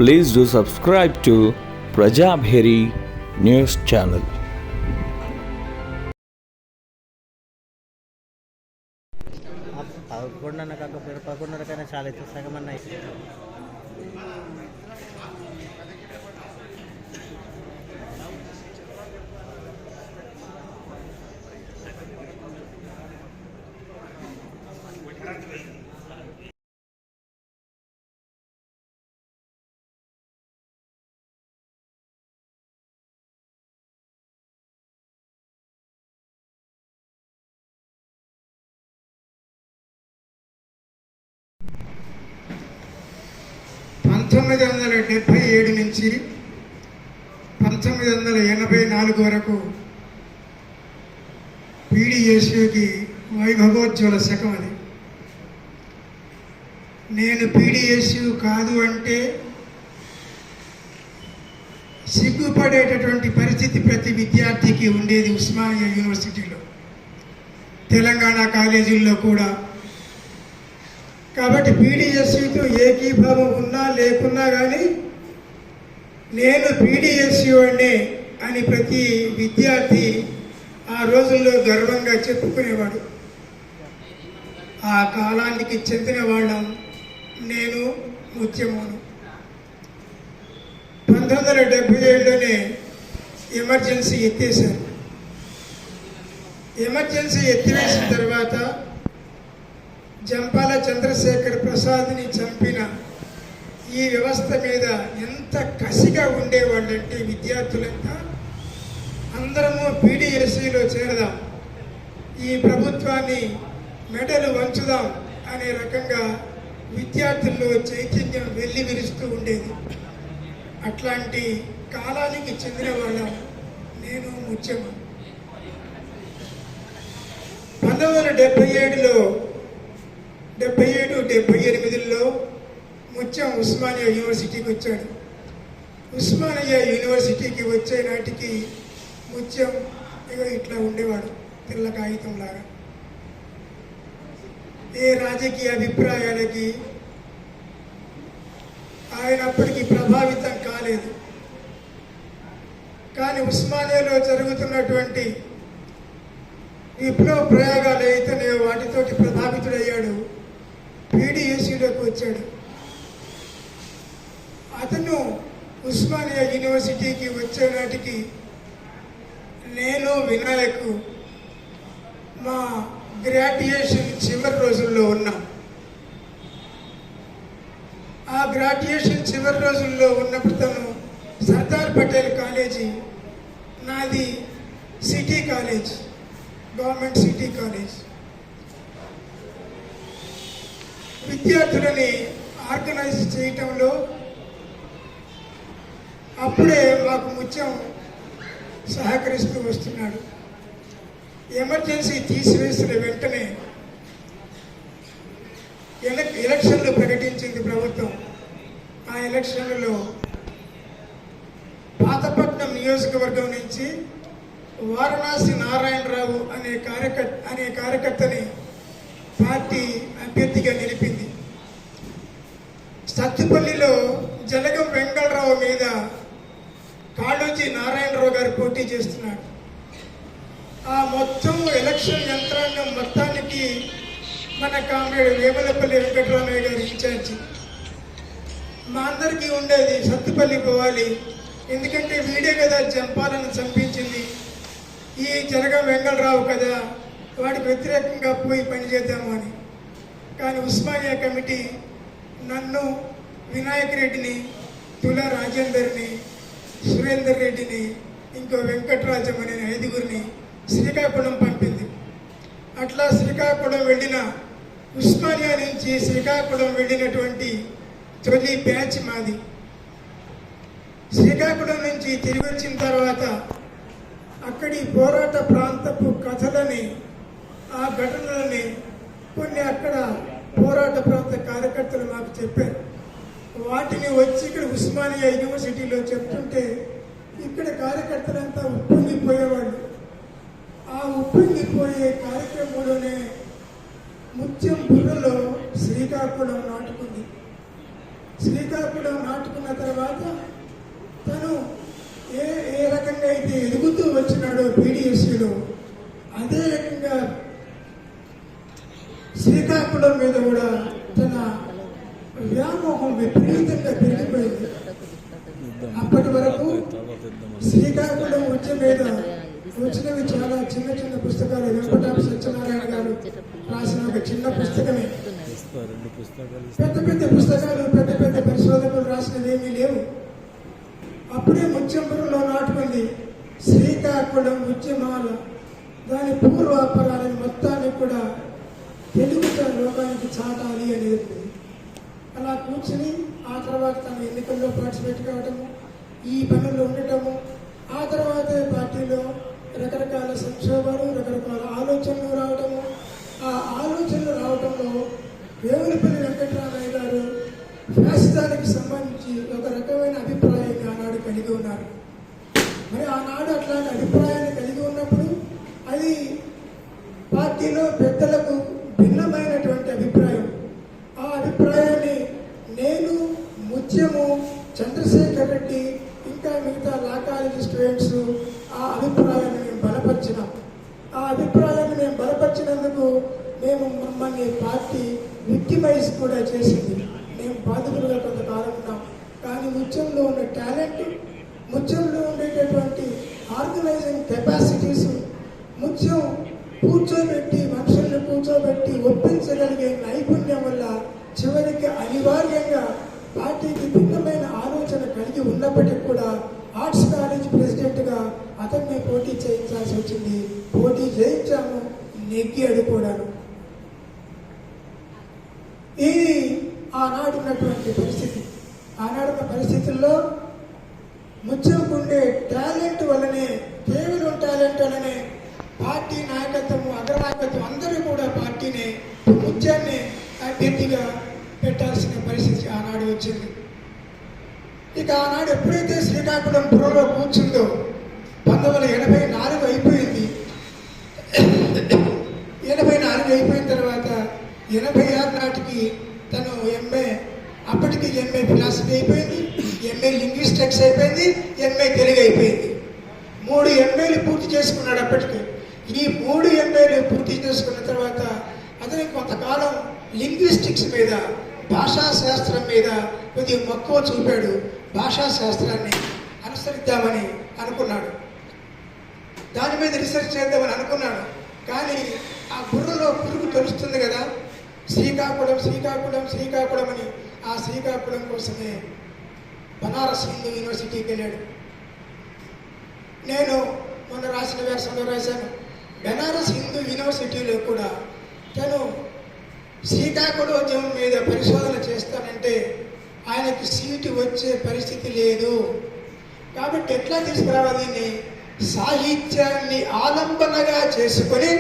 Please do subscribe to Prajabheri News Channel. పదకొండున్నర కాకపోతే 11:30 కన్నా చాలా అయితే సగం అన్న అయిపోయింది. పంతొమ్మిది 1977 నుంచి 1984 వరకు పీడిఎస్యుకి వైభవోజ్వల శకం అది. నేను పీడిఎస్యు కాదు అంటే సిగ్గుపడేటటువంటి పరిస్థితి ప్రతి విద్యార్థికి ఉండేది ఉస్మానియా యూనివర్సిటీలో, తెలంగాణ కాలేజీల్లో కూడా. కాబట్టి పీడిఎస్యుతో ఏకీభావం ఉన్నా లేకున్నా కానీ నేను పీడిఎస్యు అని ప్రతి విద్యార్థి ఆ రోజుల్లో గర్వంగా చెప్పుకునేవాడు. ఆ కాలానికి చెందిన వాళ్ళం నేను, ముత్యమోను. 1977లోనే ఎమర్జెన్సీ ఎత్తేశారు. ఎమర్జెన్సీ ఎత్తివేసిన తర్వాత జంపాల చంద్రశేఖర్ ప్రసాద్ని చంపిన ఈ వ్యవస్థ మీద ఎంత కసిగా ఉండేవాళ్ళంటే విద్యార్థులంతా అందరము పీడిఎస్సిలో చేరదాం, ఈ ప్రభుత్వాన్ని మెడలు వంచుదాం అనే రకంగా విద్యార్థుల్లో చైతన్యం వెళ్ళి విరుస్తూ ఉండేది. అట్లాంటి కాలానికి చెందిన వాళ్ళం నేను, ముత్యము. 1977లో 77-78లో ముత్యం ఉస్మానియా యూనివర్సిటీకి వచ్చాడు. ఉస్మానియా యూనివర్సిటీకి వచ్చే నాటికి ముత్యం ఇట్లా ఉండేవాడు, తెల్ల కాగితంలాగా. ఏ రాజకీయ అభిప్రాయాలకి ఆయన అప్పటికి ప్రభావితం కాలేదు. కానీ ఉస్మానియాలో జరుగుతున్నటువంటి విప్లవ ప్రయోగాలు అయితేనే వాటితోటి ప్రభావితుడయ్యాడు. పీడిఎస్యులోకి వచ్చాడు. అతను ఉస్మానియా యూనివర్సిటీకి వచ్చే నాటికి నేను, వినాయక్ మా గ్రాడ్యుయేషన్ చివరి రోజుల్లో ఉన్నాం. ఆ గ్రాడ్యుయేషన్ చివరి రోజుల్లో ఉన్నప్పుడు తను సర్దార్ పటేల్ కాలేజీ, నాది city college, government city college. విద్యార్థులని ఆర్గనైజ్ చేయటంలో అప్పుడే మాకు ముత్యం సహకరిస్తూ వస్తున్నాడు. ఎమర్జెన్సీ తీసివేసిన వెంటనే ఎలక్షన్లు ప్రకటించింది ప్రభుత్వం. ఆ ఎలక్షన్లలో పాతపట్నం నియోజకవర్గం నుంచి వారణాసి నారాయణరావు అనే కార్యకర్తని పార్టీ అభ్యర్థిగా నిలిపింది. సత్తుపల్లిలో జలగం వెంకటరావు మీద కాళోజీ నారాయణరావు గారు పోటీ చేస్తున్నాడు. ఆ మొత్తం ఎలక్షన్ యంత్రాంగం మొత్తానికి మన కామ్రేడ్ వేములపల్లి వెంకటరామయ్య గారు ఇన్ఛార్జి. మా అందరికీ ఉండేది సత్తుపల్లి పోవాలి, ఎందుకంటే వీడే కదా జంపాలను చంపించింది, ఈ జలగం వెంకటరావు కదా, వాడికి వ్యతిరేకంగా పోయి పనిచేద్దాము అని. కానీ ఉస్మానియా కమిటీ నన్ను, వినాయక్ రెడ్డిని, తుల రాజేందర్ని, సురేందర్ రెడ్డిని, ఇంకో వెంకటరాజం అనే 5గురిని శ్రీకాకుళం పంపింది. అట్లా శ్రీకాకుళం వెళ్ళిన, ఉస్మానియా నుంచి శ్రీకాకుళం వెళ్ళినటువంటి తొలి బ్యాచ్ మాది. శ్రీకాకుళం నుంచి తిరిగి వచ్చిన తర్వాత అక్కడి పోరాట ప్రాంతపు కథలని, ఆ ఘటనలని కొన్ని అక్కడ పోరాట ప్రాంత కార్యకర్తలు మాకు చెప్పారు. వాటిని వచ్చి ఇక్కడ ఉస్మానియా యూనివర్సిటీలో చెప్తుంటే ఇక్కడ కార్యకర్తలంతా ఉప్పొంగిపోయేవాళ్ళు. ఆ ఉప్పొంగిపోయే కార్యక్రమంలోనే ముత్యం బుర్రలో శ్రీకాకుళం నాటుకుంది. శ్రీకాకుళం నాటుకున్న తర్వాత తను ఏ ఏ రకంగా అయితే ఎదుగుతూ వచ్చినాడో పీడిఎస్సీలో, అదే రకంగా శ్రీకాకుళం మీద కూడా తన వ్యామోహం విపరీతంగా పెరిగిపోయింది. అప్పటి వరకు శ్రీకాకుళం మీద వచ్చినవి చాలా చిన్న చిన్న పుస్తకాలు. వెంకటాపు సత్యనారాయణ గారు రాసిన ఒక చిన్న పుస్తకమే. పెద్ద పెద్ద పుస్తకాలు, పెద్ద పెద్ద పరిశోధకులు రాసినవి ఏమీ లేవు. అప్పుడే ముత్యంపురంలో నాటుకుంది శ్రీకాకుళం ఉద్యమాల దాని పూర్వాపరాలని మొత్తాన్ని కూడా తెలుగుతో లోకానికి చాటాలి అనేది. అలా కూర్చుని ఆ తర్వాత తన ఎన్నికల్లో పార్టిసిపేట్ కావటము, ఈ పనుల్లో ఉండటము, ఆ తర్వాత పార్టీలో రకరకాల సంక్షోభాలు, రకరకాల ఆలోచనలు రావటము. ఆ ఆలోచనలు రావటంలో వేములపల్లి వెంకటరామయ్య గారు ఫ్యాసిజానికి సంబంధించి ఒక రకమైన అభిప్రాయాన్ని ఆనాడు కలిగి ఉన్నారు. మరి ఆనాడు అట్లాంటి అభిప్రాయాన్ని కలిగి ఉన్నప్పుడు అది పార్టీలో పెద్దలకు భిన్నమైనటువంటి అభిప్రాయం. ఆ అభిప్రాయాన్ని నేను, ముత్యము, చంద్రశేఖర్ రెడ్డి, ఇంకా మిగతా లా కాలేజీ స్టూడెంట్స్ ఆ అభిప్రాయాన్ని మేము బలపరిచినాం. ఆ అభిప్రాయాన్ని మేము బలపరిచినందుకు మమ్మల్ని పార్టీ విక్టిమైజ్ కూడా చేసింది. మేము బాధితులుగా కొంతకాలం ఉన్నాం. కానీ ముత్యంలో ఉన్న టాలెంట్, ముత్యంలో ఉండేటటువంటి ఆర్గనైజింగ్ కెపాసిటీస్, ముత్యం మనుషుల్ని కూర్చోబెట్టి ఒప్పించగలిగే నైపుణ్యం వల్ల చివరికి అనివార్యంగా పార్టీకి భిన్నమైన ఆలోచన కలిగి ఉన్నప్పటికీ కూడా ఆర్ట్స్ కాలేజ్ ప్రెసిడెంట్గా అతన్ని పోటీ చేయించాల్సి వచ్చింది. పోటీ చేయించాము, నెగ్గాడు కూడాను. ఇది ఆనాడున్నటువంటి పరిస్థితి. ఆనాడున్న పరిస్థితుల్లో ముత్యంకుండే టాలెంట్ వల్లనే, కేవలం టాలెంట్ వల్లనే పార్టీ నాయకత్వము, అగ్రనాయకత్వం అందరూ కూడా పార్టీని, ముత్యాన్ని అభ్యర్థిగా పెట్టాల్సిన పరిస్థితి ఆనాడు వచ్చింది. ఇక ఆనాడు ఎప్పుడైతే శ్రీకాకుళం పురంలో కూర్చుందో 1984 అయిపోయింది. 84 అయిపోయిన తర్వాత 86 నాటికి తను అప్పటికి ఎంఏ ఫిలాసఫీ అయిపోయింది, ఎంఏ లింగ్విస్టిక్స్ అయిపోయింది, ఎంఏ తెలుగు అయిపోయింది. 3 ఎంఏలు పూర్తి చేసుకున్నాడు. అప్పటికి ఈ 3 ఎంఏలు పూర్తి చేసుకున్న తర్వాత అతనికి కొంతకాలం లింగ్విస్టిక్స్ మీద, భాషా శాస్త్రం మీద కొద్దిగా మక్కువ చూపాడు. భాషా శాస్త్రాన్ని అనుసరిద్దామని అనుకున్నాడు, దాని మీద రీసెర్చ్ చేద్దామని అనుకున్నాడు. కానీ ఆ బుర్రలో పురుగు తెలుస్తుంది కదా, శ్రీకాకుళం శ్రీకాకుళం శ్రీకాకుళం అని. ఆ శ్రీకాకుళం కోసమే బనారస్ హిందూ యూనివర్సిటీకి వెళ్ళాడు. నేను మొన్న రాసిన వ్యాసంలో రాశాను, బనారస్ హిందూ యూనివర్సిటీలో కూడా తను శ్రీకాకుళోద్యమం మీద పరిశోధన చేస్తానంటే ఆయనకి సీటు వచ్చే పరిస్థితి లేదు. కాబట్టి ఎట్లా తీసుకురావాలని సాహిత్యాన్ని ఆలంబనగా చేసుకొని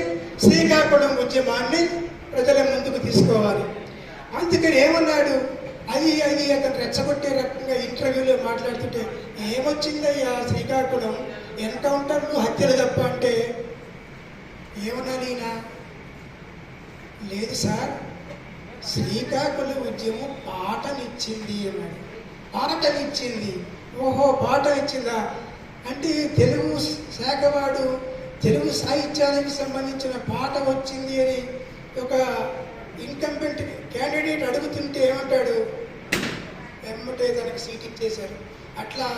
శ్రీకాకుళం ఉద్యమాన్ని ప్రజల ముందుకు తీసుకోవాలి. అందుకని ఏమన్నాడు, అది అతను రెచ్చగొట్టే రకంగా ఇంటర్వ్యూలో మాట్లాడుతుంటే, ఏమొచ్చిందయ్యా శ్రీకాకుళం, ఎన్కౌంటర్లు, హత్యలు తప్ప అంటే ఏమన్నాను ఈయన, లేదు సార్ శ్రీకాకుళం ఉద్యమం పాటనిచ్చింది అన్నాడు. పాటనిచ్చింది, ఓహో పాటనిచ్చిందా అంటే తెలుగు శాఖవాడు తెలుగు సాహిత్యానికి సంబంధించిన పాట వచ్చింది అని ఒక ఇన్కంపెంట్ క్యాండిడేట్ అడుగుతుంటే ఏమంటాడు, వెంబటే తనకు సీట్ ఇచ్చేశారు. అట్లా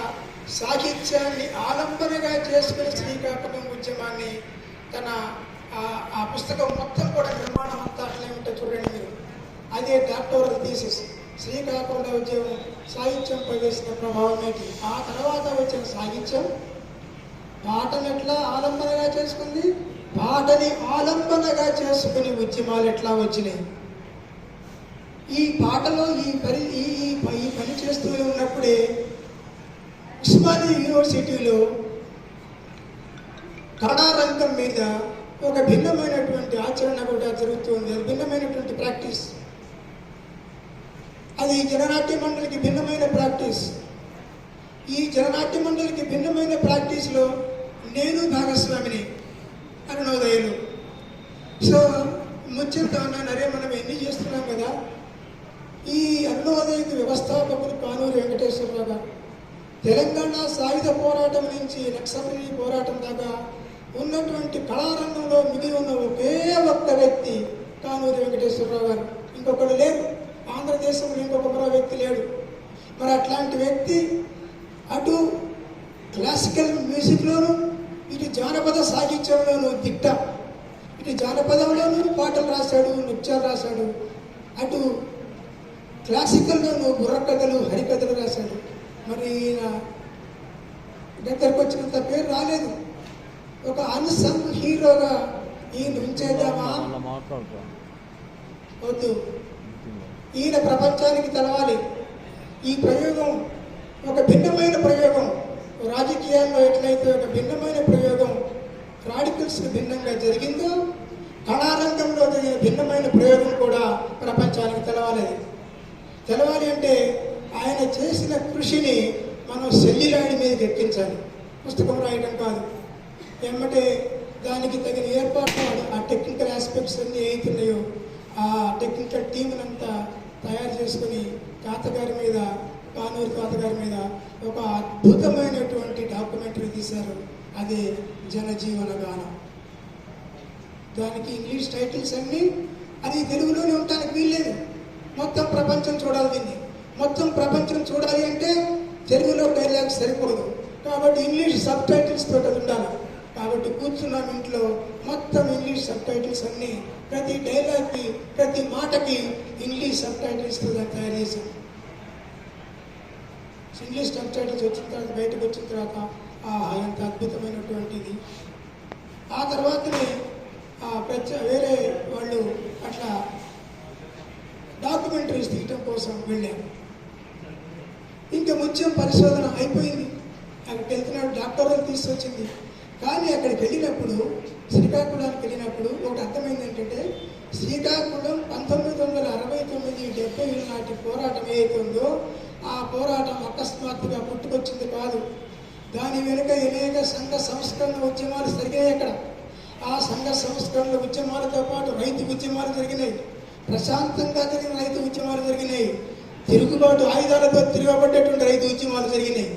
సాహిత్యాన్ని ఆలంబనగా చేసుకుని శ్రీకాకుళం ఉద్యమాన్ని తన ఆ పుస్తకం మొత్తం కూడా నిర్మాణం అంతా అట్లే ఉంటే చూడండి మీరు. అదే డాక్టోరల్ థీసిస్, శ్రీకాకుళం ఉద్యమం సాహిత్యంపై వేసిన ప్రభావం ఏంటి, ఆ తర్వాత వచ్చిన సాహిత్యం పాటను ఎట్లా ఆలంబనగా చేసుకుంది, పాటని ఆలంబనగా చేసుకుని ఉద్యమాలు ఎట్లా వచ్చినాయి. ఈ పాటలో ఈ పని చేస్తూ ఉన్నప్పుడే ఉస్మానియా యూనివర్సిటీలో కళారంగం మీద ఒక భిన్నమైనటువంటి ఆచరణ కూడా జరుగుతుంది. అది భిన్నమైనటువంటి ప్రాక్టీస్, అది జననాట్య మండలికి భిన్నమైన ప్రాక్టీస్. ఈ జననాట్య మండలికి భిన్నమైన ప్రాక్టీస్లో నేను భాగస్వామిని అరుణోదయలు. సో ముచ్చంతో అన్నాను, అరే మనం ఎన్ని చేస్తున్నాం కదా, ఈ అరుణోదయకి వ్యవస్థాపకులు కానూరి వెంకటేశ్వరరావు గారు. తెలంగాణ సాయుధ పోరాటం నుంచి నక్సలరీ పోరాటం దాకా ఉన్నటువంటి కళారంగంలో మిగిలి ఉన్న ఒకే ఒక్క వ్యక్తి కానూరి వెంకటేశ్వరరావు గారు. ఇంకొకడు లేరు, ఆంధ్రదేశంలో ఇంకొక వ్యక్తి లేడు. మరి అట్లాంటి వ్యక్తి అటు క్లాసికల్ మ్యూజిక్లోను, ఇటు జానపద సాహిత్యంలోనూ దిట్ట. ఇటు జానపదంలోనూ పాటలు రాశాడు, నృత్యాలు రాశాడు, అటు క్లాసికల్లోనూ బుర్రకథలు, హరికథలు రాశాడు. మరి ఈయన దగ్గరకు వచ్చినంత పేరు రాలేదు. ఒక అన్సంగ్ హీరోగా ఈయన ఉంచేద్దామా? వద్దు. ఈయన ప్రపంచానికి తెలవాలి. ఈ ప్రయోగం ఒక భిన్నమైన ప్రయోగం. రాజకీయాల్లో ఎట్లయితే ఒక భిన్నమైన ప్రయోగం రాడికల్స్కి భిన్నంగా జరిగిందో, కళారంగంలో జరిగిన భిన్నమైన ప్రయోగం కూడా ప్రపంచానికి తెలవాలి అంటే ఆయన చేసిన కృషిని మనం సెల్లిరాడి మీదకి ఎక్కించాలి, పుస్తకం రాయడం కాదు. ఏమంటే దానికి తగిన ఏర్పాట్లు, ఆ టెక్నికల్ ఆస్పెక్ట్స్ అన్నీ ఏతున్నాయో ఆ టెక్నికల్ టీంనంతా తయారు చేసుకుని కాంతగారి మీద, కానూరు తాతగారి మీద ఒక అద్భుతమైనటువంటి డాక్యుమెంటరీ తీశారు. అదే జనజీవన గానం. దానికి ఇంగ్లీష్ టైటిల్స్ అన్నీ, అది తెలుగులోనే ఉండడానికి వీల్లేదు. మొత్తం ప్రపంచం చూడాలి దీన్ని. మొత్తం ప్రపంచం చూడాలి అంటే తెలుగులో డైలాగ్స్ సరిపోదు, కాబట్టి ఇంగ్లీష్ సబ్ టైటిల్స్ తోటి అది ఉండాలి. కాబట్టి కూర్చున్నాం ఇంట్లో, మొత్తం ఇంగ్లీష్ సబ్ టైటిల్స్ అన్నీ, ప్రతి డైలాగ్కి, ప్రతి మాటకి ఇంగ్లీష్ సబ్ టైటిల్స్తో దాన్ని తయారు చేశాం. ఇంగ్లీష్ సబ్ టైటిల్స్ వచ్చిన తర్వాత, బయటకు వచ్చిన తర్వాత ఎంత అద్భుతమైనటువంటిది. ఆ తర్వాతనే వేరే వాళ్ళు అట్లా డాక్యుమెంటరీస్ తీయటం కోసం వెళ్ళారు. ఇంకా ముత్యం పరిశోధన అయిపోయింది. అక్కడికి వెళ్తున్నాడు, డాక్టర్లు తీసుకొచ్చింది. కానీ అక్కడికి వెళ్ళినప్పుడు, శ్రీకాకుళానికి వెళ్ళినప్పుడు ఒకటి అర్థమైంది ఏంటంటే, శ్రీకాకుళం 1969-70 నాటి పోరాటం ఏదైతుందో ఆ పోరాటం అకస్మాత్తుగా పుట్టుకొచ్చింది కాదు. దాని వెనుక అనేక సంఘ సంస్కరణ ఉద్యమాలు జరిగాయి. అక్కడ ఆ సంఘ సంస్కరణల ఉద్యమాలతో పాటు రైతు ఉద్యమాలు జరిగినాయి, ప్రశాంతంగా జరిగిన రైతు ఉద్యమాలు జరిగినాయి, తిరుగుబాటు ఆయుధాలతో తిరగబడ్డటువంటి రైతు ఉద్యమాలు జరిగినాయి.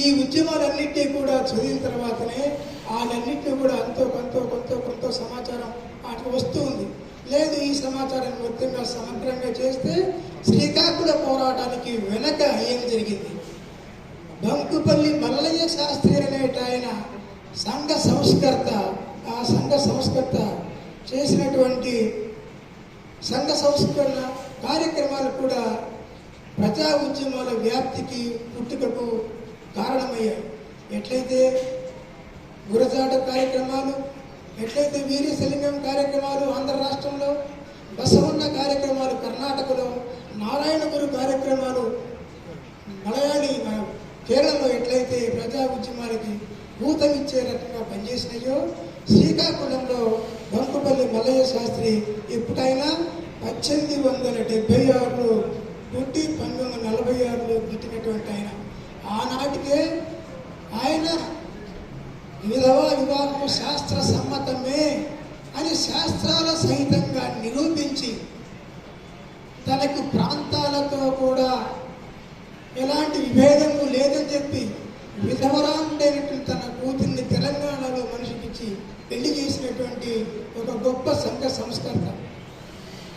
ఈ ఉద్యమాలన్నింటినీ కూడా చదివిన తర్వాతనే వాళ్ళన్నింటినీ కూడా కొంత సమాచారం వాటికి వస్తూ ఉంది. లేదు, ఈ సమాచారాన్ని మొత్తంగా సమగ్రంగా చేస్తే శ్రీకాకుళ పోరాటానికి వెనక ఏం జరిగింది? బంకుపల్లి మల్లయ్య శాస్త్రి అనేట ఆయన సంఘ సంస్కర్త. ఆ సంఘ సంస్కర్త చేసినటువంటి సంఘ సంస్కరణ కార్యక్రమాలు కూడా ప్రజా ఉద్యమాల వ్యాప్తికి, పుట్టుకకు కారణమయ్యాయి. ఎట్లయితే గురజాట కార్యక్రమాలు, ఎట్లయితే వీరేశలింగం కార్యక్రమాలు ఆంధ్ర రాష్ట్రంలో, బసవన్న కార్యక్రమాలు కర్ణాటకలో, నారాయణ గురు కార్యక్రమాలు మలయాళీ కేరళలో ఎట్లయితే ప్రజా ఉద్యమాలకి భూతమిచ్చే రకంగా పనిచేసినాయో, శ్రీకాకుళంలో బంకుపల్లి మల్లయ్య శాస్త్రి ఎప్పుడైనా 1876లో పుట్టి 1946లో గిట్టినటువంటి ఆయన. ఆనాటికే ఆయన విధవా వివాహం శాస్త్ర సమ్మతమే అని శాస్త్రాల సహితంగా నిరూపించి, తనకు ప్రాంతాలతో కూడా ఎలాంటి విభేదము లేదని చెప్పి విధవరాండైనటువంటి తన కూతుర్ని తెలంగాణలో మనిషికిచ్చి పెళ్లి చేసినటువంటి ఒక గొప్ప సంఘ సంస్కర్త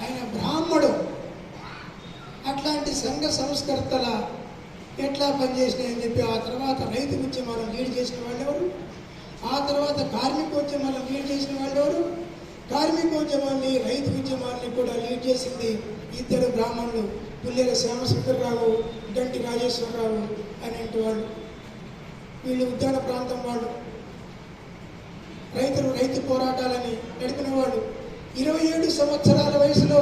ఆయన. బ్రాహ్మడు. అట్లాంటి సంఘ సంస్కర్తల ఎట్లా పనిచేసినాయని చెప్పి ఆ తర్వాత రైతు ఉద్యమాలను లీడ్ చేసిన వాళ్ళెవరు, ఆ తర్వాత కార్మికోద్యమాలను లీడ్ చేసిన వాళ్ళెవరు, కార్మికోద్యమాన్ని, రైతు ఉద్యమాన్ని కూడా లీడ్ చేసింది ఇద్దరు బ్రాహ్మణులు, పుల్లెల శ్యామసుందరరావు, గంటి రాజేశ్వరరావు అనేటి వాళ్ళు. వీళ్ళు ఉద్యాన ప్రాంతం వాళ్ళు, రైతు పోరాటాలని నడిపిన వాళ్ళు. 27 సంవత్సరాల వయసులో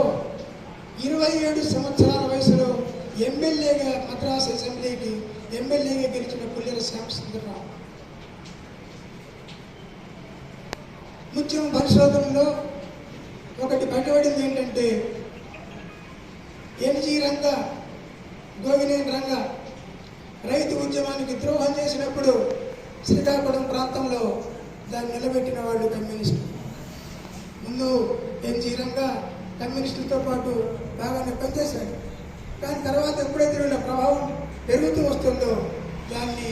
ఎమ్మెల్యేగా, మద్రాసు అసెంబ్లీకి ఎమ్మెల్యేగా గెలిచిన పుల్లెల శ్యామసుందరరావు. ముత్యం పరిశోధనలో ఒకటి బయటపడింది ఏంటంటే, ఎన్జి రంగ, గోగినేని రంగ రైతు ఉద్యమానికి ద్రోహం చేసినప్పుడు శ్రీకాకుళం ప్రాంతంలో దాన్ని నిలబెట్టిన వాళ్ళు కమ్యూనిస్టులు. ముందు ఎన్జి రంగ కమ్యూనిస్టులతో పాటు బాగానే పనిచేశాడు. కానీ తర్వాత ఎప్పుడైతే వీళ్ళ ప్రభావం పెరుగుతూ వస్తుందో దాన్ని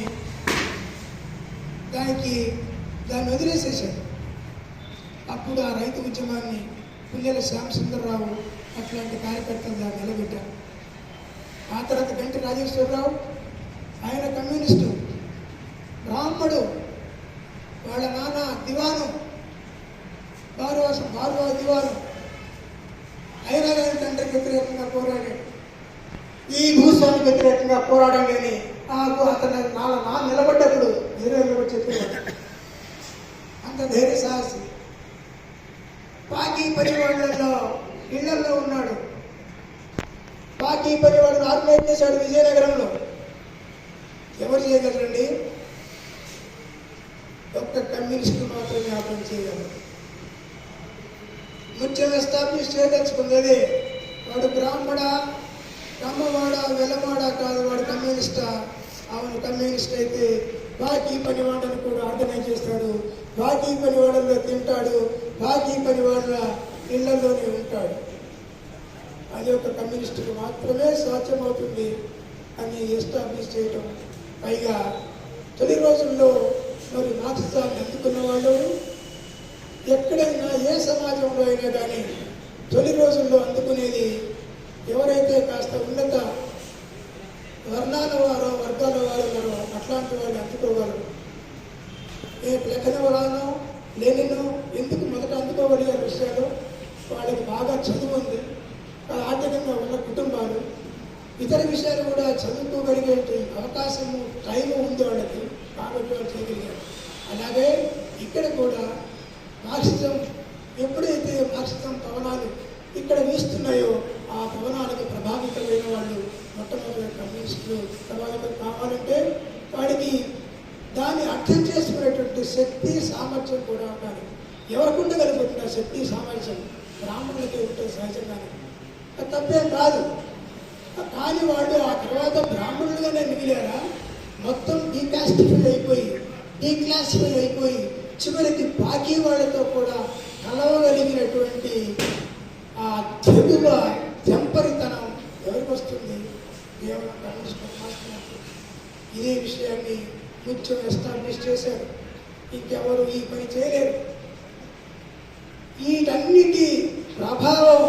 వదిలేసేసాడు. అప్పుడు ఆ రైతు ఉద్యమాన్ని పుల్లెల శ్యామసుందరరావు అట్లాంటి కార్యకర్తలు దాన్ని నిలబెట్టారు. ఆ తర్వాత గంటి రాజేశ్వరరావు, ఆయన కమ్యూనిస్టు బ్రాహ్మడు, వాళ్ళ నాన్న దివాను, బారువా దివాను, అయినా కానీ తండ్రికి వ్యతిరేకంగా పోరాడాడు. ఈ భూస్వామికి వ్యతిరేకంగా పోరాడం కానీ అతను నా నిలబడ్డప్పుడు ధైర్యంలో చెప్పేవాడు. అంత ధైర్య సాహసి. పాకి పరివాళ్ళలో ఇళ్లలో ఉన్నాడు. పాకి పరివాళ్ళను ఆర్గనైజ్ చేశాడు విజయనగరంలో. ఎవరు చేయగలరండి? ఒక్క కమ్యూనిస్టు మాత్రమే ఆ పని చేయగలరు. ముఖ్యం ఎస్టాబ్లిష్ చేయదలుచుకుంది వాడు బ్రాహ్మణ, కమ్మవాడ, వెలమాడ కాదు, వాడు కమ్యూనిస్టా? అవును, కమ్యూనిస్ట్ అయితే బాకీ పనివాడని కూడా ఆర్గనైజ్ చేస్తాడు. బాకీ పనివాడల్లో తింటాడు, బాకీ పనివాళ్ళ ఇళ్లలోనే ఉంటాడు. అది ఒక కమ్యూనిస్టుకు మాత్రమే సాధ్యమవుతుంది అని ఎస్టాబ్లిష్ చేయటం. పైగా తొలి రోజుల్లో మరి మార్క్సిజాన్ని అందుకున్న వాళ్ళు ఎక్కడైనా ఏ సమాజంలో అయినా కానీ తొలి రోజుల్లో అందుకునేది ఎవరైతే కాస్త ఉన్నత వర్ణాల వారో వర్గాల వారు ఉన్నారో అట్లాంటి వాళ్ళు అందుకోగలరు. లెక్కనవరానో లేనినో ఎందుకు మొదట అందుకోగలిగే విషయాలు వాళ్ళకి బాగా చదువు ఉంది, ఆర్థికంగా ఉన్న కుటుంబాలు, ఇతర విషయాలు కూడా చదువుకోగలిగే అవకాశము, టైము ఉంది వాళ్ళకి, కాబట్టి వాళ్ళు చేయగలిగారు. అలాగే ఇక్కడ కూడా మార్క్సిజం ఎప్పుడైతే మార్క్సిజం పవనాలు ఇక్కడ వీస్తున్నాయో ఆ పవనాలకు ప్రభావితమైన వాళ్ళు మొట్టమొదటి కమ్యూనిస్టులు ప్రభావితం కావాలంటే వాడికి దాన్ని అర్థం చేసుకునేటువంటి శక్తి సామర్థ్యం కూడా ఉండాలి. ఎవరికి ఉండగలుగుతున్న శక్తి సామర్థ్యం బ్రాహ్మణులకి ఉంటుంది సహజంగానే, అది తప్పేం కాదు. కానీ వాళ్ళు ఆ తర్వాత బ్రాహ్మణులుగానే మిగిలారా? మొత్తం డీక్లాసిఫై అయిపోయి చివరికి బాకీ వాళ్ళతో కూడా కలవగలిగినటువంటి ఆ తెగువ తెంపరితనం ఎవరికి వస్తుంది? కేవలం కమ్యూనిస్టు మాత్రమే. ఇదే విషయాన్ని ముఖ్యం ఎస్టాబ్లిష్ చేశారు. ఇంకెవరు ఈ పని చేయలేరు. వీటన్నిటి ప్రభావం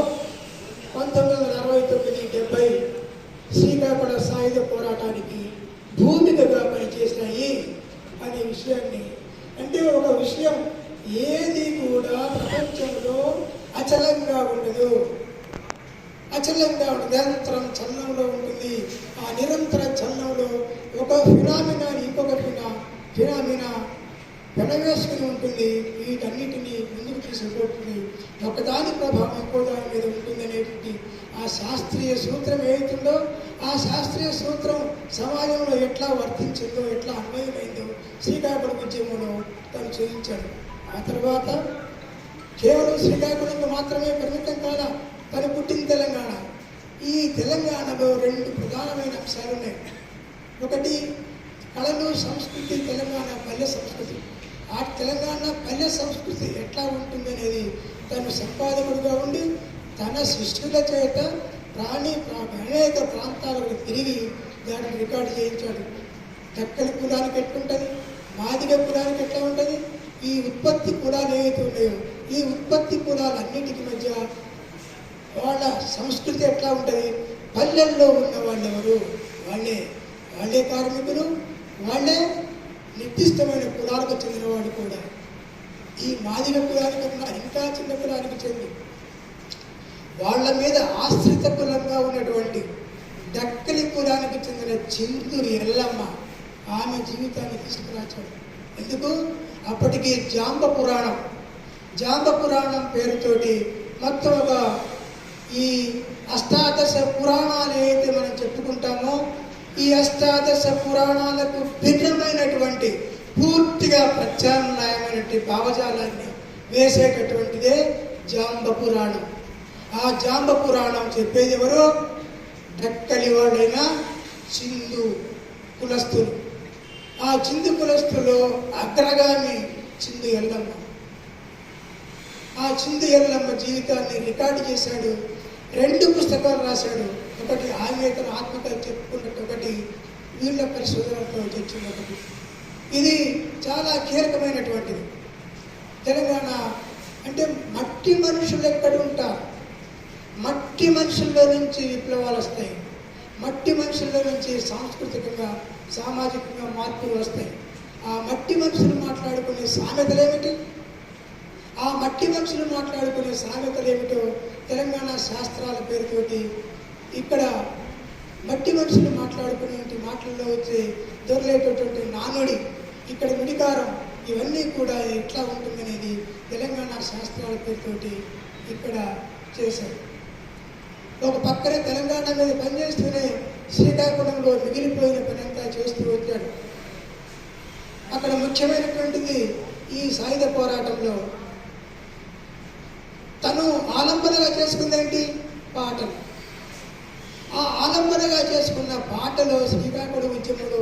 1969-70 శ్రీకాకుళం సాయుధ పోరాటానికి భూమికగా పనిచేసినాయి అనే విషయాన్ని, అంటే ఒక విషయం ఏది కూడా ప్రపంచంలో అచలంగా ఉండదు. నిరంతరం చలనంలో ఉంటుంది. ఆ నిరంతర చలనంలో ఒక ఫినామినా ఇంకొక ఫినామినా పెనవేసుకుని ఉంటుంది. వీటన్నిటినీ ముందుకు తీసుకుపోతుంది. ఒకదాని ప్రభావం ఇంకో దాని మీద ఉంటుంది అనేటువంటి ఆ శాస్త్రీయ సూత్రం ఏదైతుందో ఆ శాస్త్రీయ సూత్రం సమాజంలో ఎట్లా వర్తించిందో, ఎట్లా అన్వయమైందో శ్రీకాకుళం ఉద్యమంలో తను చూపించాడు. ఆ తర్వాత కేవలం శ్రీకాకుళంలో మాత్రమే పరిమితం కాదా, తను పుట్టిన తెలంగాణ. ఈ తెలంగాణలో 2 ప్రధానమైన అంశాలు ఉన్నాయి. ఒకటి కళలు, సంస్కృతి, తెలంగాణ పల్లె సంస్కృతి. ఆ తెలంగాణ పల్లె సంస్కృతి ఎట్లా ఉంటుందనేది తను సంపాదకుడిగా ఉండి తన శిష్యుల చేత అనేక ప్రాంతాలకు తిరిగి దాన్ని రికార్డు చేయించాడు. దక్కలి కులానికి ఎట్లుంటుంది, మాదిగ కులానికి ఎట్లా ఉంటుంది, ఈ ఉత్పత్తి కులాలు ఏవైతే ఉన్నాయో ఈ ఉత్పత్తి కులాలన్నింటికి మధ్య వాళ్ళ సంస్కృతి ఎట్లా ఉంటుంది, పల్లెల్లో ఉన్న వాళ్ళు ఎవరు, వాళ్ళే కార్మికులు, వాళ్ళే నిర్దిష్టమైన కులాలకు చెందినవాడు కూడా. ఈ మాదిగ కులానికన్నా ఇంకా చిన్న కులానికి చెంది వాళ్ళ మీద ఆశ్రిత కులంగా ఉన్నటువంటి దక్కలి కులానికి చెందిన చింతూరు ఎల్లమ్మ ఆమె జీవితాన్ని తీసుకురాచాడు. ఎందుకు? అప్పటికి జాంబ పురాణం పేరుతోటి మొత్తం ఒక ఈ అష్టాదశ పురాణాలు ఏదైతే మనం చెప్పుకుంటామో ఈ అష్టాదశ పురాణాలకు భిన్నమైనటువంటి పూర్తిగా ప్రత్యామ్నాయమైనటువంటి భావజాలాన్ని వేసేటటువంటిదే జాంబ పురాణం. ఆ జాంబ పురాణం చెప్పేది ఎవరు? దక్కలి వాళ్ళైన చిందు కులస్తులు. ఆ చిందు కులస్తులో అగ్రగామి చిందు ఎల్లమ్మ. ఆ చిందు ఎల్లమ్మ జీవితాన్ని రికార్డు చేశాడు. 2 పుస్తకాలు రాశాడు. ఒకటి ఆంగ్లేతర ఆత్మకథ చెప్పుకున్నట్టు, ఒకటి వీళ్ళ పరిశోధనతో తెచ్చింది ఒకటి. ఇది చాలా కీలకమైనటువంటిది. తెలంగాణ అంటే మట్టి మనుషులు ఎక్కడ ఉంటారు, మట్టి మనుషుల్లో నుంచి విప్లవాలు వస్తాయి, మట్టి మనుషుల్లో నుంచి సాంస్కృతికంగా సామాజికంగా మార్పులు వస్తాయి. ఆ మట్టి మనుషులు మాట్లాడుకునే సామెతలు ఏమిటి, ఆ మట్టి మనుషులు మాట్లాడుకునే సామెతలు ఏమిటో తెలంగాణ శాస్త్రాల పేరుతోటి ఇక్కడ మట్టి మనుషులు మాట్లాడుకునే మాటల్లో వచ్చే దొరలేటటువంటి నానుడి, ఇక్కడ నుడికారం, ఇవన్నీ కూడా ఎట్లా ఉంటుందనేది తెలంగాణ శాస్త్రాల పేరుతోటి ఇక్కడ చేశారు. ఒక పక్కనే తెలంగాణ మీద పనిచేస్తూనే శ్రీకాకుళంలో మిగిలిపోయిన పనంతా చేస్తూ వచ్చాడు. అక్కడ ముఖ్యమైనటువంటిది ఈ సాయుధ పోరాటంలో తను ఆలంబనగా చేసుకుందేంటి, పాటలు. ఆ ఆలంబనగా చేసుకున్న పాటలో శ్రీకాకుళం ఉద్యమంలో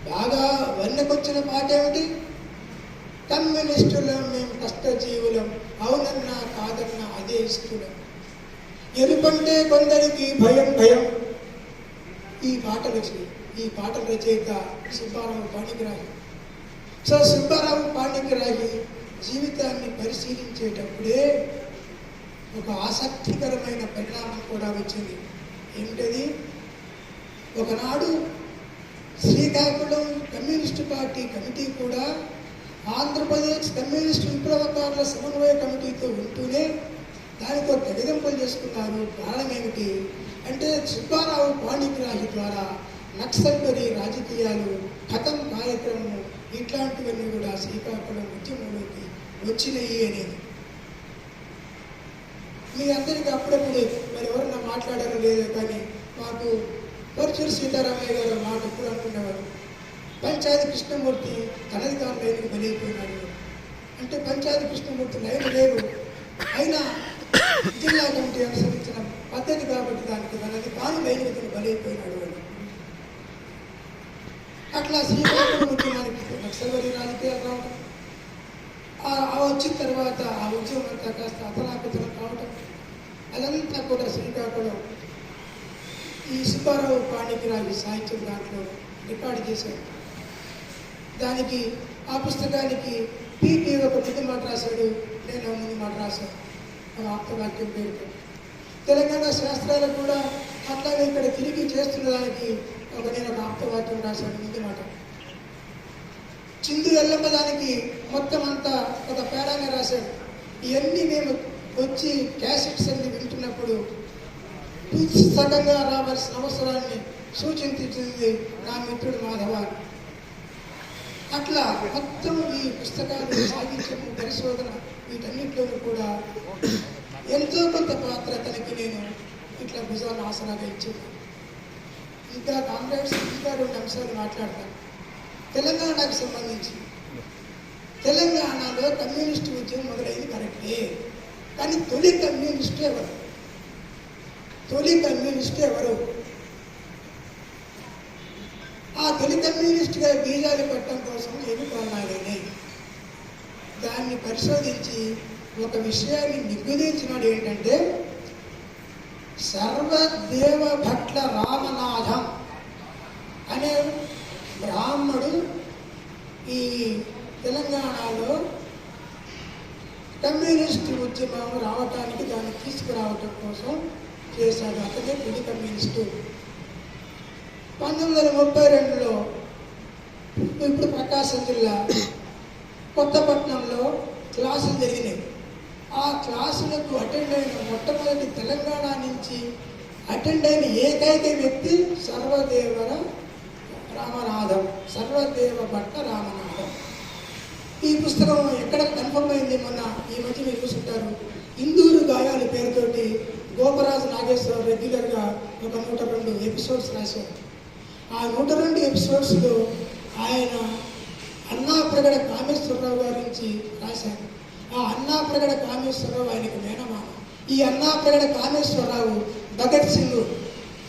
బాగా వెన్నకొచ్చిన పాట ఏమిటి, కమ్యూనిస్టులం మేము కష్టజీవులం, అవునన్నా కాదన్నా అదే ఇష్టం, ఎరుపంటే కొందరికి భయం భయం. ఈ పాటలు వచ్చినాయి. ఈ పాటల రచయిత సుబ్బారావు పాణిగ్రాహి. సో సుబ్బారావు పాణిగ్రాహి జీవితాన్ని పరిశీలించేటప్పుడే ఒక ఆసక్తికరమైన పరిణామం కూడా వచ్చింది. ఏమిటది, ఒకనాడు శ్రీకాకుళం కమ్యూనిస్టు పార్టీ కమిటీ కూడా ఆంధ్రప్రదేశ్ కమ్యూనిస్టు విప్లవకారుల సమన్వయ కమిటీతో ఉంటూనే దానితో తెగదెంపులు చేసుకున్నారు. కారణం ఏమిటి అంటే సుబ్బారావు పాణిగ్రాహి ద్వారా నక్సల్బరీ రాజకీయాలు, ఖతం కార్యక్రమం, ఇట్లాంటివన్నీ కూడా శ్రీకాకుళం ఉద్యమంలోకి వచ్చినాయి అనేది. మీ అందరికీ అప్పుడప్పుడు మరి ఎవరన్నా మాట్లాడారో లేదో కానీ మాకు పరుచూరు సీతారామయ్య గారు మాట ఎప్పుడు అనుకునేవారు, పంచాయతీ కృష్ణమూర్తి తనది కాని లైన్కి బలైపోయినాడు అంటే పంచాయతీ కృష్ణమూర్తి లైన్ లేరు, అయినా జిల్లా కమిటీ అనుసరించిన పద్ధతి కాబట్టి దానికి తనది కాని లైన్కి తను బలైపోయినాడు అని. అట్లా శ్రీకాకుళం ఉద్యమానికి నక్సల్బరీ రాజకీయాలు రావడం, వచ్చిన తర్వాత ఆ ఉద్యమం అంతా కాస్త అతలాకుతలం కావటం, అదంతా కూడా శ్రీకాకుళం ఈ సుబ్బారావు పాణిగ్రాహి సాహిత్యం దాంట్లో రికార్డు చేశాడు. దానికి ఆ పుస్తకానికి పీపీ ఒక ముందు మాట రాశాడు, నేను ముందు మాట రాశాను ఒక ఆప్తవాక్యం పేరుతో. తెలంగాణ శాస్త్రాలు కూడా అట్లాగే ఇక్కడ తిరిగి చేస్తున్న దానికి నేను ఒక ఆప్తవాక్యం రాశాను ముందు మాట. చిందు ఎల్లమ్మ దానికి మొత్తం అంతా ఒక పేరాగా రాశాడు. ఇవన్నీ మేము వచ్చి క్యాసెట్స్ అన్ని వింటున్నప్పుడు పుస్తకంగా రావాల్సిన అవసరాన్ని సూచించింది నా మిత్రుడు మాధవ. అట్లా మొత్తం ఈ పుస్తకాలు, సాహిత్యము, పరిశోధన వీటన్నిటిలోనూ కూడా ఎంతో కొంత పాత్ర తనకి నేను ఇట్లా భుజాలు ఆసనాగా ఇచ్చింది. ఇంకా కామ్రేడ్స్ ఇంకా 2 అంశాలు మాట్లాడతాను. తెలంగాణకు సంబంధించి తెలంగాణలో కమ్యూనిస్టు ఉద్యమం మొదలైంది కరెక్టే, కానీ తొలి కమ్యూనిస్టు ఎవరు, తొలి కమ్యూనిస్టు ఎవరు, ఆ తొలి కమ్యూనిస్టుగా బీజాలు పెట్టడం కోసం ఏమి కారణాలైనాయి, దాన్ని పరిశోధించి ఒక విషయాన్ని నిగ్గుదించినాడు. ఏంటంటే సర్వదేవ భట్ల రామనాథం అనే బ్రాహ్మడు ఈ తెలంగాణలో కమ్యూనిస్టు ఉద్యమం రావటానికి దాన్ని తీసుకురావటం కోసం చేశాడు. అతనే తొలి కమ్యూనిస్టు. 1932లో ఇప్పుడు ప్రకాశం జిల్లా కొత్తపట్నంలో క్లాసులు జరిగినాయి. ఆ క్లాసులకు అటెండ్ అయిన మొట్టమొదటి తెలంగాణ నుంచి అటెండ్ అయిన ఏకైక వ్యక్తి సర్వదేవర రామనాథం, సర్వదేవ భట్ల రామనాథం. ఈ పుస్తకం ఎక్కడ కన్ఫర్మ్ అయింది, మొన్న ఈ మధ్య మీరు చూసుంటారు, ఇందూరు గాయాల పేరుతోటి గోపరాజు నాగేశ్వరరావు రెగ్యులర్గా ఒక 102 ఎపిసోడ్స్ రాశారు. ఆ 102 ఎపిసోడ్స్లో ఆయన అన్నాప్రగడ కామేశ్వరరావు గారి నుంచి రాశారు. ఆ అన్నాప్రగడ కామేశ్వరరావు ఆయనకు మేనమామ. ఈ Annapragada Kameswararao Bhagat Singh,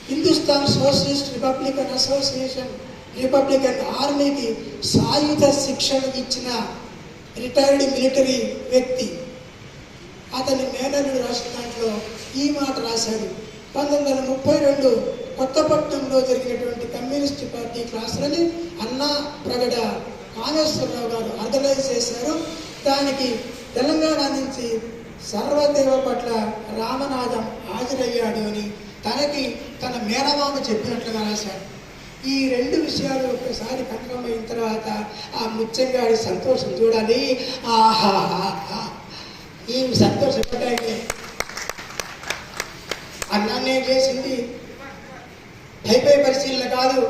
Hindustan socialist republican association republican ఆర్మీకి సాయుధ శిక్షణ ఇచ్చిన రిటైర్డ్ మిలిటరీ వ్యక్తి. అతని మేనల్లుడు రాసిన దాంట్లో ఈ మాట రాశారు. 1932 కొత్తపట్నంలో జరిగినటువంటి కమ్యూనిస్ట్ పార్టీ క్లాసులని అన్నా ప్రగడ కామేశ్వరరావు గారు ఆర్గనైజ్ చేశారు. దానికి తెలంగాణ నుంచి సర్వదేవ పట్ల రామనాథం హాజరయ్యాడు అని తన మేనమామ చెప్పినట్లుగా రాశాడు. ఈ రెండు విషయాలు ఒకసారి కన్ఫర్మ్ అయిన తర్వాత ఆ ముత్యంగాడి సంతోషం చూడాలి. ఆహాహా, ఈ సంతోషపడ్డాయి. అన్నాన్నే చేసింది పై పరిశీలన కాదు,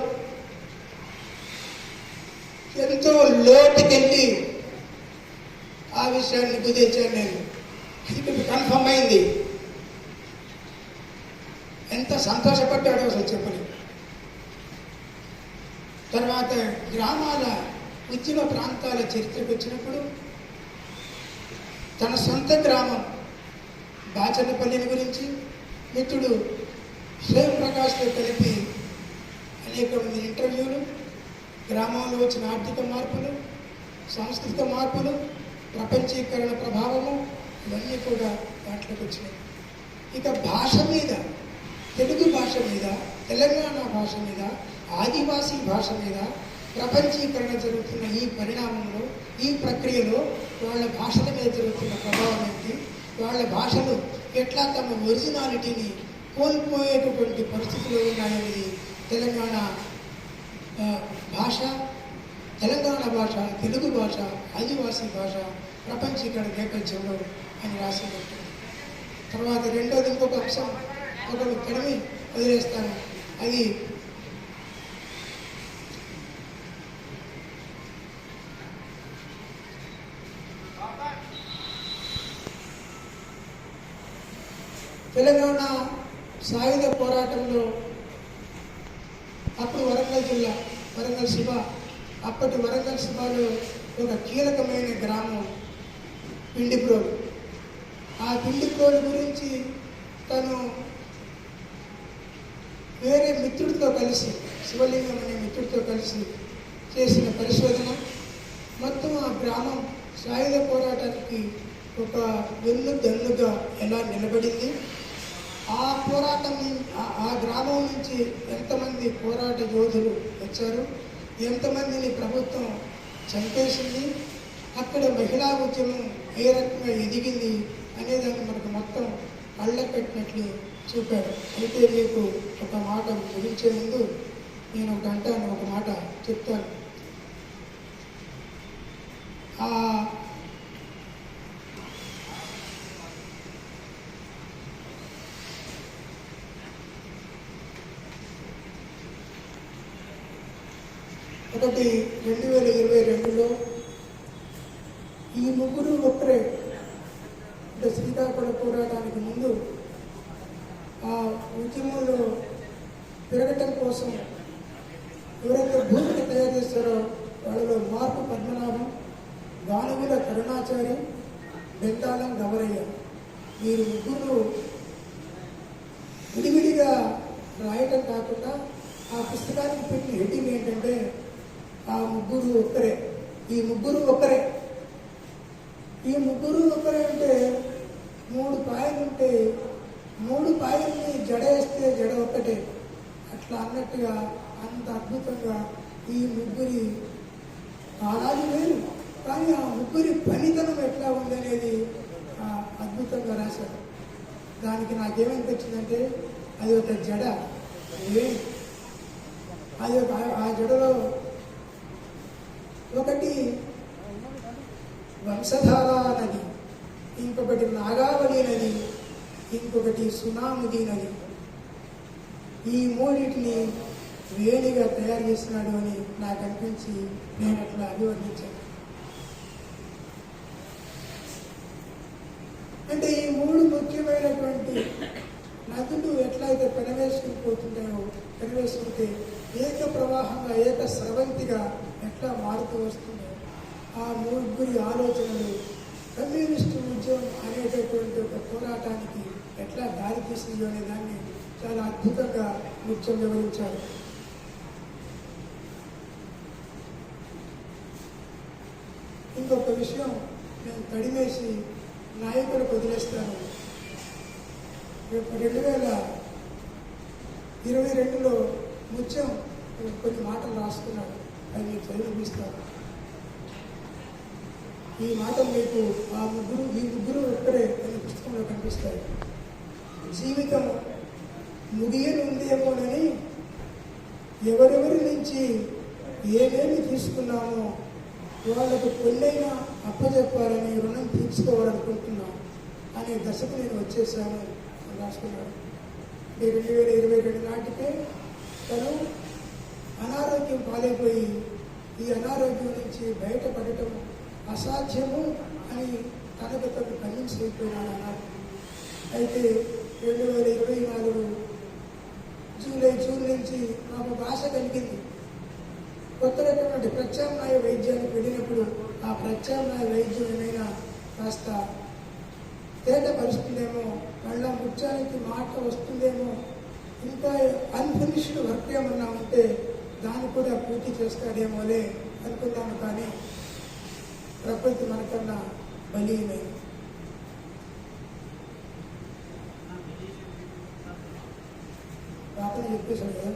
ఎంతో లోటుకెళ్ళి ఆ విషయాన్ని కుదిర్చాను నేను. ఇది కన్ఫర్మ్ అయింది. ఎంత సంతోషపడ్డాడో అసలు చెప్పలేదు. తర్వాత గ్రామాల ఉద్యమ ప్రాంతాల చరిత్రకు వచ్చినప్పుడు తన సొంత గ్రామం బాచన్నపల్లిని గురించి మిత్రుడు స్వయం ప్రకాష్తో కలిపి అనేక మంది ఇంటర్వ్యూలు, గ్రామంలో వచ్చిన ఆర్థిక మార్పులు, సాంస్కృతిక మార్పులు, ప్రపంచీకరణ ప్రభావము, ఇవన్నీ కూడా దాంట్లోకి వచ్చినాయి. ఇక భాష మీద, తెలుగు భాష మీద, తెలంగాణ భాష మీద, ఆదివాసీ భాష మీద ప్రపంచీకరణ జరుగుతున్న ఈ పరిణామంలో, ఈ ప్రక్రియలో వాళ్ళ భాషల మీద జరుగుతున్న ప్రభావం ఏంటి, వాళ్ళ భాషలు ఎట్లా తమ ఒరిజినాలిటీని కోల్పోయేటటువంటి పరిస్థితులు ఉన్నాయనేది తెలంగాణ భాష, తెలుగు భాష, ఆదివాసీ భాష ప్రపంచీకరణ నేపథ్యంలో అని రాసినట్టు. తర్వాత రెండోది ఇంకొక అంశం, ఒకరు కడిమి వదిలేస్తాను. అది తెలంగాణ సాయుధ పోరాటంలో అప్పుడు వరంగల్ శివ, అప్పటి వరంగల్ శివలో ఒక కీలకమైన గ్రామం పిండిప్రోలు. ఆ పిండిప్రోలు గురించి తను వేరే మిత్రుడితో కలిసి, శివలింగం అనే మిత్రుడితో కలిసి చేసిన పరిశోధన మొత్తం ఆ గ్రామం సాయుధ పోరాటానికి ఒక వెన్నుదన్నుగా ఎలా నిలబడింది, ఆ పోరాటం ఆ గ్రామం నుంచి ఎంతమంది పోరాట యోధులు వచ్చారు, ఎంతమందిని ప్రభుత్వం చంపేసింది, అక్కడ మహిళా ఉద్యమం ఏ రకంగా ఎదిగింది అనేదాన్ని మనకు మొత్తం కళ్ళ పెట్టినట్లు చూపారు. అయితే మీకు ఒక మాట ముగించే ముందు నేను ఒక మాట చెప్తాను. ఒకటి 2022లో ఈ ముగ్గురు ఒక్కరే, అంటే శ్రీకాకుళం పోరాటానికి ముందు ఆ ఉద్యమంలో పెరగటం కోసం ఎవరైతే భూమిని తయారు చేస్తారో వాళ్ళలో మార్పు పద్మనాభం, గానుగుల కరుణాచారి, బెంతాళం గవరయ్య, వీరు ముగ్గురు విడివిడిగా రాయటం కాకుండా ఆ పుస్తకానికి పెట్టిన హెడ్డింగ్ ఏంటంటే ఆ ముగ్గురు ఒక్కరే. ఈ ముగ్గురు ఒక్కరే అంటే 3 పాయలు ఉంటే 3 పాయల్ని జడేస్తే జడ ఒక్కటే, అట్లా అన్నట్టుగా అంత అద్భుతంగా ఈ ముగ్గురి కాలాలు వేరు, కానీ ఆ ముగ్గురి పనితనం ఎట్లా ఉందనేది అద్భుతంగా రాశారు. దానికి నాకేమనిపించిందంటే అది ఒక జడ, అది ఆ జడలో ఒకటి వంశధార నది, ఇంకొకటి నాగావళి నది, ఇంకొకటి సునాముది నది. ఈ మూడింటిని వేడిగా తయారు చేసినాడు అని నాకు అనిపించి నేను అట్లా అభివర్ణించాను. అంటే ఈ 3 ముఖ్యమైనటువంటి నదులు ఎట్లయితే పెనవేసుకుంటే ఏక ప్రవాహంగా, ఏక స్రవంతిగా ఎట్లా మారుతూ వస్తుందో ఆ ముగ్గురి ఆలోచనలు కమ్యూనిస్టు ఉద్యమం అనేటటువంటి ఒక పోరాటానికి ఎట్లా దారి తీసిందో అనే దాన్ని చాలా అద్భుతంగా ముఖ్యం వివరించారు. ఇంకొక విషయం నేను తడిమేసి నాయకులకు వదిలేస్తాను. రేపు 2022లో ముత్యం కొన్ని మాటలు రాసుకున్నాడు, అవి మీకు చదివిస్తాను. ఈ మాటలు మీకు ఈ ముగ్గురు ఒక్కరే అనే పుస్తకంలో కనిపిస్తాయి. జీవితం ముగియనుందేమోనని ఎవరెవరి నుంచి ఏమేమి తీసుకున్నామో వాళ్ళకు పెళ్ళైనా అప్పచెప్పాలని, రుణం తీర్చుకోవాలనుకుంటున్నాను అనే దశకు నేను వచ్చేసాను అని రాసుకున్నాడు. 2022 నాటికే తను అనారోగ్యం పాలైపోయి ఈ అనారోగ్యం నుంచి బయటపడటం అసాధ్యము అని తనకు తను కన్విన్స్ అయిపోయినాడు అన్నారు. అయితే 2024 జూన్ నుంచి నాకు ఆశ కలిగింది. కొత్త రకమైన ప్రత్యామ్నాయ వైద్యానికి వెళ్ళినప్పుడు ఆ ప్రత్యామ్నాయ వైద్యం ఏమైనా కాస్త తేటపరుస్తుందేమో, కళ్ళ ముత్యానికి మాట వస్తుందేమో, ఇంకా అన్ఫినిష్డ్ వర్క్ ఏమన్నా ఉంటే దాన్ని కూడా పూర్తి చేస్తాడేమోలే అనుకున్నాము. కానీ ప్రకృతి మనకన్నా బలీయమైంది. పాపన చెప్పేశాడు కదా,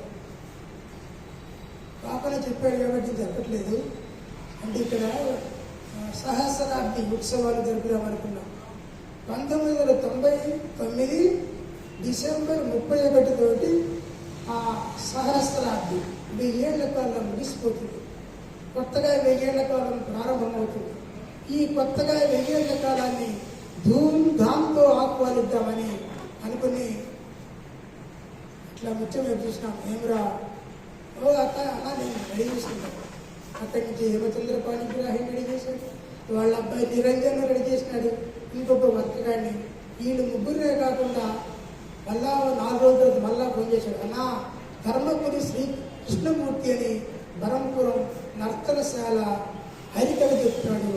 పాపన చెప్పాడు కాబట్టి జరగట్లేదు. అంటే ఇక్కడ సహస్రాబ్ది ఉత్సవాలు జరుపుదామనుకున్నాం. 1999 డిసెంబర్ 31 తోటి ఆ సహస్రాబ్ది 1000 ఏళ్ల కాలం ముగిసిపోతుంది. కొత్తగా 1000 ఏళ్ల కాలం ప్రారంభమవుతుంది. ఈ కొత్తగా 1000 ఏళ్ల కాలాన్ని ధూమ్ధామ్తో ఆహ్వానిద్దామని అనుకుని ఇట్లా ముత్యం చూసినాం. ఏమరా ఓ అక్క అలా నేను రెడీ చేసుకున్నాను. అక్కడి నుంచి హేమచంద్ర పాణిగ్రాహి రెడీ చేశాడు, వాళ్ళ అబ్బాయి నిరంజన్ రెడీ చేసినాడు, ఇంకొక వర్తగాడిని. వీళ్ళు ముగ్గురే కాకుండా మళ్ళా 4 రోజుల తర్వాత మళ్ళా ఫోన్ చేశాడు. అన్నా ధర్మపురి శ్రీ కృష్ణమూర్తి అని బరంపురం నర్తనశాల హరికథ చెప్తాడు.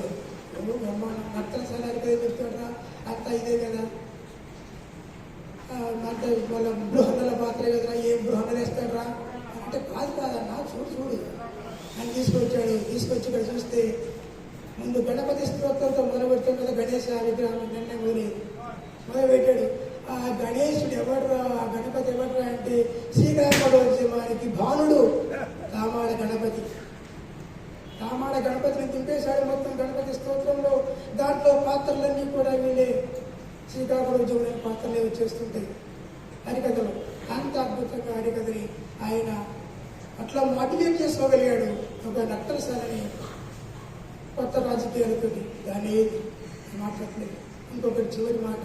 నర్తనశాల హరికథ చెప్తాడా అంతా ఇదే కదా, అంటే వాళ్ళ బృహన్నల పాత్ర కదరా, ఏం బృహన్నలు వేస్తాడరా అంటే కాదన్నా చూడు అని తీసుకొచ్చాడు. తీసుకొచ్చి ఇక్కడ చూస్తే ముందు గణపతి స్తోత్రంతో మొదలుపెట్టాం కదా, గణేశ విగ్రహం నిన్న మొదలుపెట్టాడు. ఆ గణేశుడు ఎవడ్రా, ఆ గణపతి ఎవడ్రా అంటే శ్రీకాకుళోద్యమానికి భానుడు కామాడ గణపతి. కామాడ గణపతిని దింపేశాడు మొత్తం గణపతి స్తోత్రంలో. దాంట్లో పాత్రలన్నీ కూడా వీళ్ళే శ్రీకాకుళోద్యమైన పాత్రలే వచ్చేస్తుంటాయి హరికథలో. అంత అద్భుతంగా హరికథని ఆయన అట్లా మోటివేట్ చేసుకోగలిగాడు. ఒక నర్తనశాలని కొత్త రాజకీయాలతో దాని ఏది మాట్లాడలేదు. ఇంకొకటి చివరి మాట,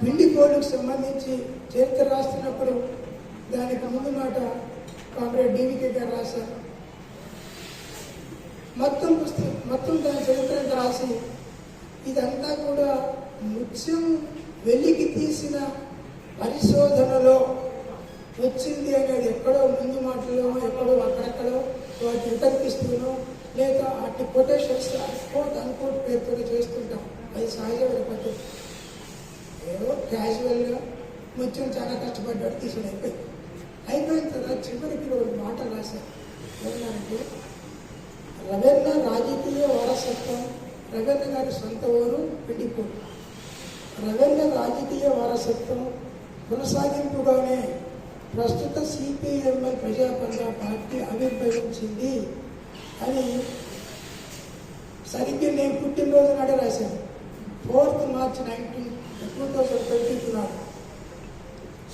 పిండి కోళ్ళకు సంబంధించి చరిత్ర రాస్తున్నప్పుడు దానికి ముందు మాట కామ్రేడ్ డివికే గారు రాశారు. మొత్తం దాని చరిత్ర అంతా రాసి ఇదంతా కూడా ముత్యం వెలికి తీసిన పరిశోధనలో వచ్చింది అనేది ఎక్కడో ముందు మాటలో ఎక్కడో అక్కడెక్కడో వాటి వితర్కిస్తూనో లేదా అట్టి కొటేషన్స్ అన్కోట్ పేరుతో చేస్తుంటాం. అది సహజమైన పద్ధతి. ఏదో క్యాజువల్గా ముత్యం చాలా కష్టపడ్డాడు తీసుకుని అయిపోయిన తర్వాత చివరికి ఒక మాట రాశారు. ఏమన్నారంటే రవెన్న రాజకీయ వారసత్వం, రవెన్న గారి సొంత ఊరు పిండికోడు. రవెన్న రాజకీయ వారసత్వం కొనసాగింపుగానే ప్రస్తుత సిపిఎంఎల్ ప్రజాపంజా పార్టీ ఆవిర్భవించింది అని సరిగ్గా నేను పుట్టినరోజు నాడే రాశాను. 4th March 2022 నాడు.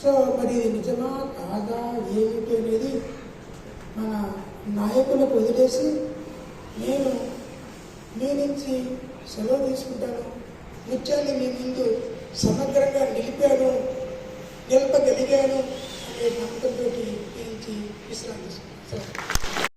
సో మరి నిజమా కాదా ఏమిటి అనేది మన నాయకులకు వదిలేసి నేను మీ నుంచి సెలవు తీసుకుంటాను. ముత్యాన్ని మీ ముందు సమగ్రంగా నిలపగలిగాను అనే నమ్మకంతో విశ్రాంతి తీసుకుంటాను.